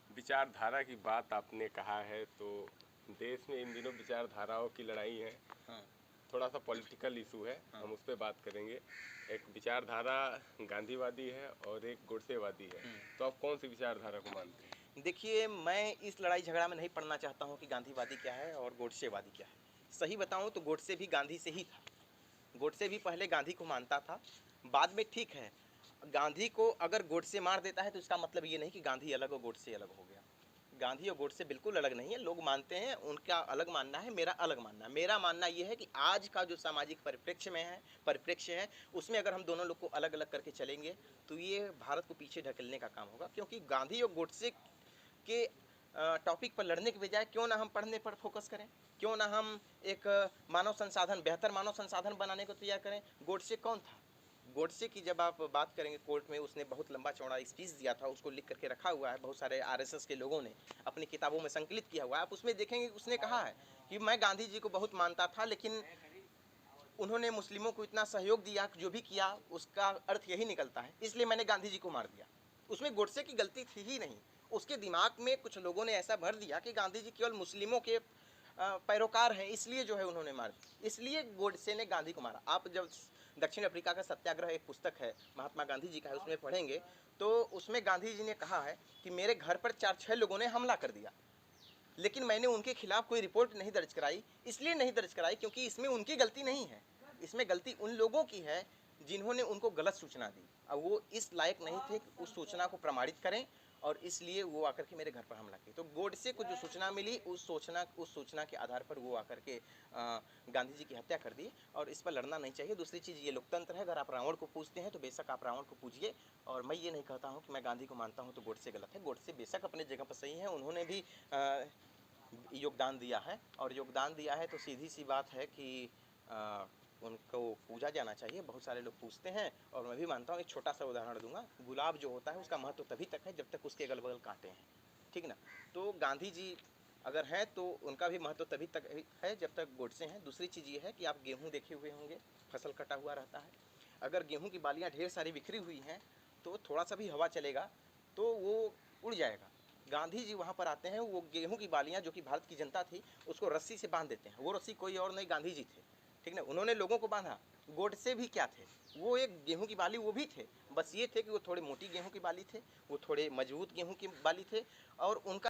विचारधारा की बात आपने कहा है तो देश में इन दिनों विचारधाराओं की लड़ाई है। हाँ। थोड़ा सा पॉलिटिकल इशू है। हाँ। हम उस पर बात करेंगे। एक विचारधारा गांधीवादी है और एक गोडसेवादी है। तो आप कौन सी विचारधारा को मानते हैं? देखिए, मैं इस लड़ाई झगड़ा में नहीं पड़ना चाहता हूँ कि गांधीवादी क्या है और गोडसेवादी क्या है। सही बताऊँ तो गोडसे भी गांधी से ही था। गोडसे भी पहले गांधी को मानता था, बाद में ठीक है, गांधी को अगर गोडसे मार देता है तो इसका मतलब ये नहीं कि गांधी अलग और गोडसे अलग हो गया। गांधी और गोडसे बिल्कुल अलग नहीं है। लोग मानते हैं, उनका अलग मानना है, मेरा अलग मानना है। मेरा मानना ये है कि आज का जो सामाजिक परिप्रेक्ष्य है उसमें अगर हम दोनों लोग को अलग अलग करके चलेंगे तो ये भारत को पीछे ढकेलने का काम होगा। क्योंकि गांधी और गोडसे के टॉपिक पर लड़ने के बजाय क्यों ना हम पढ़ने पर फोकस करें, क्यों ना हम एक बेहतर मानव संसाधन बनाने को तैयार करें। गोडसे कौन था? गोडसे की जब आप बात करेंगे कोर्ट में, उसने बहुत लंबा चौड़ा स्पीच दिया था, उसको लिख करके रखा हुआ है, बहुत सारे आरएसएस के लोगों ने अपनी किताबों में संकलित किया हुआ है। आप उसमें देखेंगे उसने कहा है कि मैं गांधी जी को बहुत मानता था, लेकिन उन्होंने मुस्लिमों को इतना सहयोग दिया, जो भी किया उसका अर्थ यही निकलता है, इसलिए मैंने गांधी जी को मार दिया। उसमें गोडसे की गलती थी ही नहीं। उसके दिमाग में कुछ लोगों ने ऐसा भर दिया कि गांधी जी केवल मुस्लिमों के पैरोकार हैं, इसलिए जो है उन्होंने मार दिया, इसलिए गोडसे ने गांधी को मारा। आप जब दक्षिण अफ्रीका का सत्याग्रह एक पुस्तक है महात्मा गांधी जी का है, उसमें पढ़ेंगे तो उसमें गांधी जी ने कहा है कि मेरे घर पर 4-6 लोगों ने हमला कर दिया, लेकिन मैंने उनके खिलाफ कोई रिपोर्ट नहीं दर्ज कराई। इसलिए नहीं दर्ज कराई क्योंकि इसमें उनकी गलती नहीं है, इसमें गलती उन लोगों की है जिन्होंने उनको गलत सूचना दी। अब वो इस लायक नहीं थे कि उस सूचना को प्रमाणित करें, और इसलिए वो आकर के मेरे घर पर हमला किया। तो गोडसे को जो सूचना मिली, उस सूचना के आधार पर वो आकर के गांधी जी की हत्या कर दी, और इस पर लड़ना नहीं चाहिए। दूसरी चीज़, ये लोकतंत्र है। अगर आप रावण को पूजते हैं तो बेशक आप रावण को पूजिए, और मैं ये नहीं कहता हूँ कि मैं गांधी को मानता हूँ तो गोडसे गलत है। गोडसे बेशक अपने जगह पर सही है, उन्होंने भी योगदान दिया है, और योगदान दिया है तो सीधी सी बात है कि उनको पूजा जाना चाहिए। बहुत सारे लोग पूछते हैं, और मैं भी मानता हूँ। एक छोटा सा उदाहरण दूंगा। गुलाब जो होता है उसका महत्व तभी तक है जब तक उसके अगल बगल कांटे हैं, ठीक ना। तो गांधी जी अगर हैं तो उनका भी महत्व तभी तक है जब तक गोडसे हैं। दूसरी चीज़ ये है कि आप गेहूँ देखे हुए होंगे, फसल कटा हुआ रहता है। अगर गेहूँ की बालियाँ ढेर सारी बिखरी हुई हैं तो थोड़ा सा भी हवा चलेगा तो वो उड़ जाएगा। गांधी जी वहाँ पर आते हैं, वो गेहूं की बालियाँ जो कि भारत की जनता थी उसको रस्सी से बांध देते हैं। वो रस्सी कोई और नहीं, गांधी जी थे, ठीक ना। उन्होंने लोगों को बांधा। गोडसे भी क्या थे? वो एक गेहूं की बाली वो भी थे, बस ये थे कि वो थोड़े मोटी गेहूं की बाली थे, वो थोड़े मजबूत गेहूं की बाली थे, और उनका